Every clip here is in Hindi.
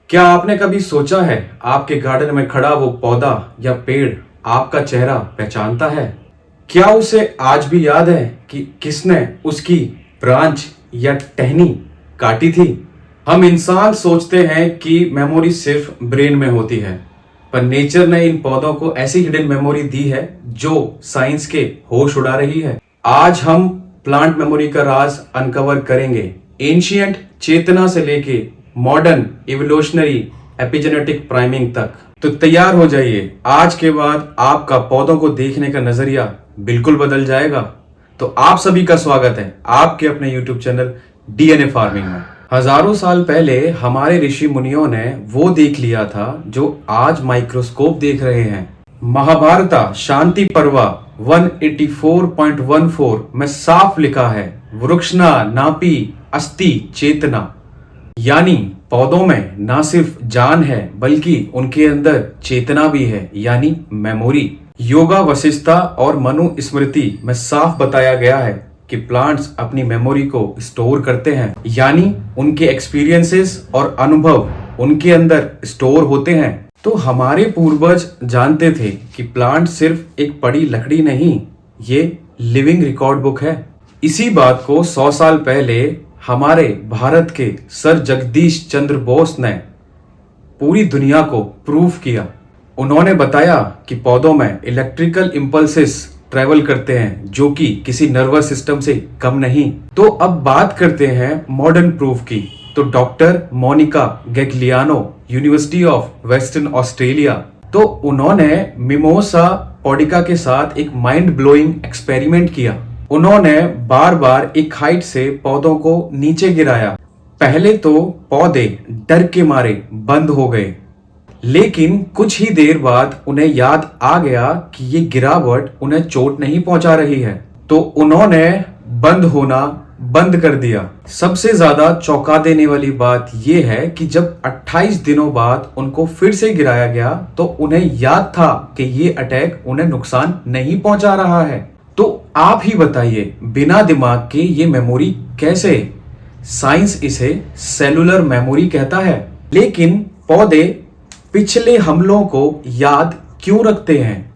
क्या आपने कभी सोचा है आपके गार्डन में खड़ा वो पौधा या पेड़ आपका चेहरा पहचानता है? क्या उसे आज भी याद है कि किसने उसकी ब्रांच या टहनी काटी थी? हम इंसान सोचते हैं कि मेमोरी सिर्फ ब्रेन में होती है, पर नेचर ने इन पौधों को ऐसी हिडन मेमोरी दी है जो साइंस के होश उड़ा रही है। आज हम प्लांट मेमोरी का राज अनकवर करेंगे, एंशिएंट चेतना से लेके मॉडर्न इवोल्यूशनरी एपिजेनेटिक प्राइमिंग तक। तो तैयार हो जाइए, आज के बाद आपका पौधों को देखने का नजरिया बिल्कुल बदल जाएगा। तो आप सभी का स्वागत है आपके अपने YouTube चैनल डीएनए फार्मिंग में। हजारों साल पहले हमारे ऋषि मुनियों ने वो देख लिया था जो आज माइक्रोस्कोप देख रहे हैं। महाभारता शांति पर्वा 184.14 में साफ लिखा है, वृक्षना नापी अस्ति चेतना, यानी पौधों में ना सिर्फ जान है बल्कि उनके अंदर चेतना भी है, यानी मेमोरी। योगा वशिष्ठा और मनु स्मृति में साफ बताया गया है कि प्लांट्स अपनी मेमोरी को स्टोर करते हैं, यानी उनके एक्सपीरियंसेस और अनुभव उनके अंदर स्टोर होते हैं। तो हमारे पूर्वज जानते थे कि प्लांट सिर्फ एक पड़ी लकड़ी नहीं, ये लिविंग रिकॉर्ड बुक है। इसी बात को 100 साल पहले हमारे भारत के सर जगदीश चंद्र बोस ने पूरी दुनिया को प्रूफ किया। उन्होंने बताया कि पौधों में इलेक्ट्रिकल इंपल्सेस ट्रेवल करते हैं जो कि किसी नर्वस सिस्टम से कम नहीं। तो अब बात करते हैं मॉडर्न प्रूफ की। तो doctor Monica Gagliano, university of western Australia, तो उन्होंने मिमोसा पॉडिका के साथ एक माइंड ब्लोइंग एक्सपेरिमेंट किया। उन्होंने बार बार एक हाइट से पौधों को नीचे गिराया। पहले तो पौधे डर के मारे बंद हो गए, लेकिन कुछ ही देर बाद उन्हें याद आ गया कि ये गिरावट उन्हें चोट नहीं पहुंचा रही है, तो उन्होंने बंद होना बंद कर दिया। सबसे ज्यादा चौंका देने वाली बात यह है कि जब 28 दिनों बाद उनको फिर से गिराया गया तो उन्हें याद था कि ये अटैक उन्हें नुकसान नहीं पहुंचा रहा है। तो आप ही बताइए, बिना दिमाग के ये मेमोरी कैसे? साइंस इसे सेलुलर मेमोरी कहता है। लेकिन पौधे पिछले हमलों को याद क्यों रखते हैं?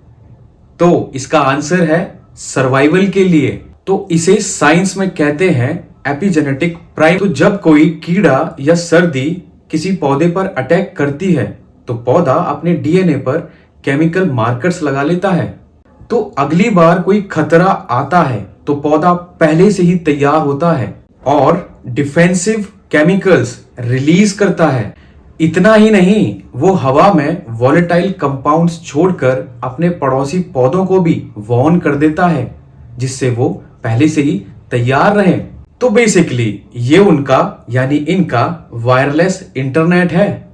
तो इसका आंसर है सर्वाइवल के लिए। तो इसे साइंस में कहते हैं एपिजेनेटिक प्राइम। तो जब कोई कीड़ा या सर्दी किसी पौधे पर अटैक करती है तो पौधा अपने डीएनए पर केमिकल मार्कर्स लगा लेता है। तो अगली बार कोई खतरा आता है तो पौधा पहले से ही तैयार होता है और डिफेंसिव केमिकल्स रिलीज करता है। इतना ही नहीं, वो हवा में वॉलेटाइल कंपाउंड्स छोड़कर अपने पड़ोसी पौधों को भी वार्न कर देता है, जिससे वो पहले से ही तैयार रहे। तो बेसिकली ये उनका यानी इनका वायरलेस इंटरनेट है।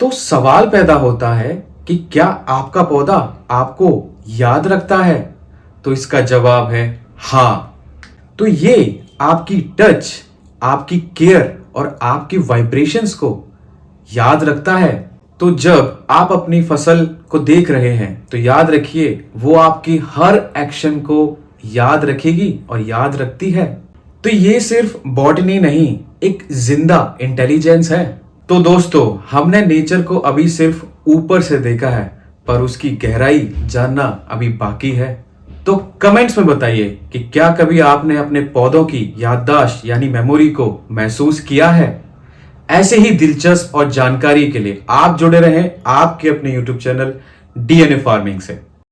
तो सवाल पैदा होता है कि क्या आपका पौधा आपको याद रखता है? तो इसका जवाब है हाँ। तो ये आपकी टच, आपकी केयर और आपकी वाइब्रेशंस को याद रखता है। तो जब आप अपनी फसल को देख रहे हैं तो याद रखिए वो आपकी हर एक्शन को याद रखेगी और याद रखती है। तो ये सिर्फ बॉटनी नहीं, एक जिंदा इंटेलिजेंस है। तो दोस्तों, हमने नेचर को अभी सिर्फ ऊपर से देखा है, पर उसकी गहराई जानना अभी बाकी है। तो कमेंट्स में बताइए कि क्या कभी आपने अपने पौधों की याददाश्त यानी मेमोरी को महसूस किया है? ऐसे ही दिलचस्प और जानकारी के लिए आप जुड़े रहें आपके अपने YouTube चैनल डीएनए फार्मिंग से।